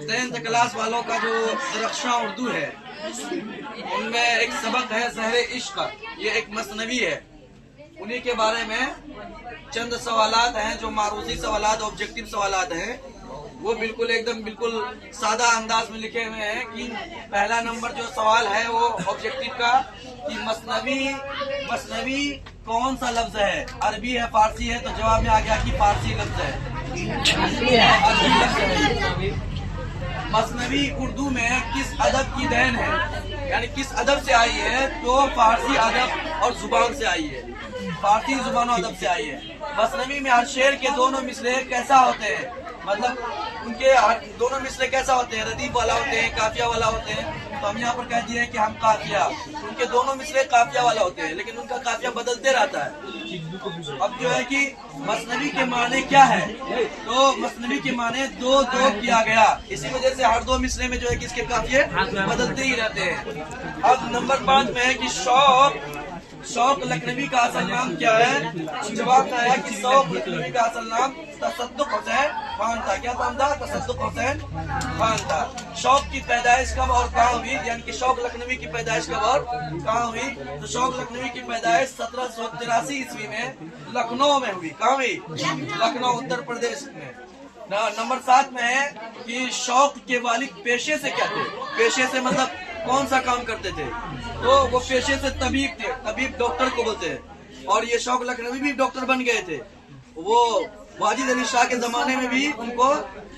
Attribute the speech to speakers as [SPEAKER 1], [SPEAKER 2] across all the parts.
[SPEAKER 1] 10th class वालों का जो दरख्शां उर्दू है, उनमें एक सबक है ज़हरे इश्क, ये एक मसनवी है। उन्हीं के बारे में चंद सवालात हैं जो मारूजी सवालात, ऑब्जेक्टिव सवालात हैं। वो बिल्कुल एकदम बिल्कुल सादा अंदाज में लिखे हुए हैं कि पहला नंबर जो सवाल है वो ऑब्जेक्टिव का कि मसनवी कौन सा लफ्ज है, अरबी है फारसी है? तो जवाब में आ गया कि फारसी लफ्ज है, अरबी लफ्ज है। मसनवी उर्दू में किस अदब की देन है, यानी किस अदब से आई है? तो फारसी अदब और जुबान से आई है, फारसी जुबान और अदब से आई है। मसनवी में हर शेर के दोनों मिसरे कैसा होते हैं, मतलब उनके दोनों मिसरे कैसा होते हैं? रदीफ वाला होते हैं, काफिया वाला होते हैं। तो हम यहाँ पर कह दिए हैं कि हम काफिया, उनके दोनों मिसरे काफिया वाला होते हैं, लेकिन उनका काफिया बदलते रहता है। अब जो है कि मसनवी के माने क्या है, तो मसनवी के माने दो किया गया, इसी वजह से हर दो मिसरे में जो है कि इसके काफिये बदलते ही रहते हैं। अब नंबर 5 में है कि शौक लखनवी का असल नाम क्या है? जवाब में आया कि शौक लखनवी का असल नाम तसद्दुक हुसैन खान था। क्या नाम था? तसद्दुक हुसैन खान था। शौक की पैदाइश कब और कहाँ हुई, यानी कि शौक लखनवी की पैदाइश कब और कहाँ हुई? तो शौक लखनवी की पैदाइश 1783 ईस्वी में लखनऊ में हुई। कहाँ हुई? लखनऊ, उत्तर प्रदेश में। नंबर 7 में है कि शौक के वालिद पेशे से क्या थे? पेशे से मतलब कौन सा काम करते थे? तो वो पेशे से तबीब थे, तबीब डॉक्टर को बोलते हैं। और ये शौक लखनवी भी डॉक्टर बन गए थे। वो वाजिद अली शाह के जमाने में भी उनको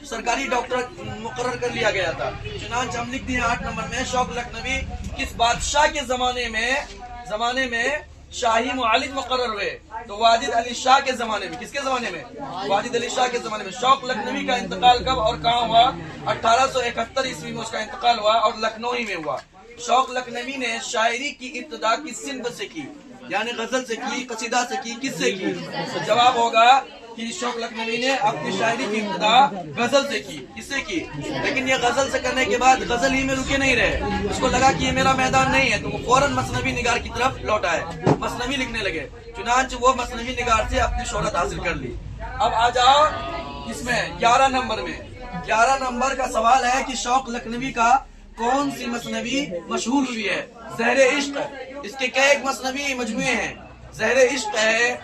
[SPEAKER 1] सरकारी डॉक्टर मुकर्रर कर लिया गया था। चुनांचे हम लिख दिए 8 नंबर में, शौक लखनवी किस बादशाह के जमाने में शाही मुआलिज मुकर्रर हुए? तो वाजिद अली शाह के जमाने में। किसके जमाने में? वाजिद अली शाह के जमाने में। शौक लखनवी का इंतकाल कब और कहाँ हुआ? 1871 ईस्वी में उसका इंतकाल हुआ और लखनऊ ही में हुआ। शौक लखनवी ने शायरी की इब्तिदा किस सिन्फ से की, यानी गजल से की, कसीदा से की, किससे की? तो जवाब होगा कि शौक लखनवी ने अपनी शायरी की इब्तिदा गजल से की। किससे की? लेकिन ये गजल से करने के बाद गजल ही में रुके नहीं रहे, उसको लगा कि ये मेरा मैदान नहीं है, तो वो फौरन मसनवी निगार की तरफ लौट आए, मसनवी लिखने लगे। चुनांचे वो मसनवी निगार से अपनी शोहरत हासिल कर ली। अब आ जाओ इसमें 11 नंबर में। 11 नंबर का सवाल है कि शौक लखनवी का कौन सी मसनवी मशहूर हुई है? ज़हरे इश्क। इसके कई एक मसनवी मजमुए हैं, ज़हरे इश्क है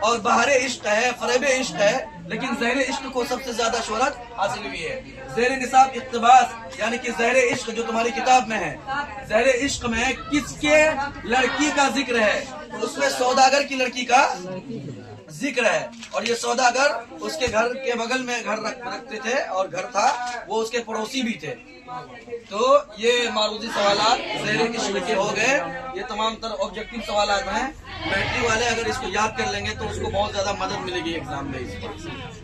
[SPEAKER 1] और बहारे इश्क है, फरेब इश्क है, लेकिन ज़हरे इश्क को सबसे ज्यादा शोहरत हासिल हुई है। ज़हरे निसाब इक़्तिबास, यानी कि ज़हरे इश्क जो तुम्हारी किताब में है, ज़हरे इश्क में किसके लड़की का जिक्र है? तो उसमें सौदागर की लड़की का जिक्र है। और ये सौदागर उसके घर के बगल में घर रखते थे और घर था, वो उसके पड़ोसी भी थे। तो ये मारूजी सवालात ज़हरे इश्क के हो गए। ये तमाम तर ऑब्जेक्टिव सवालात हैं। बैटरी वाले अगर इसको याद कर लेंगे तो उसको बहुत ज्यादा मदद मिलेगी एग्जाम में।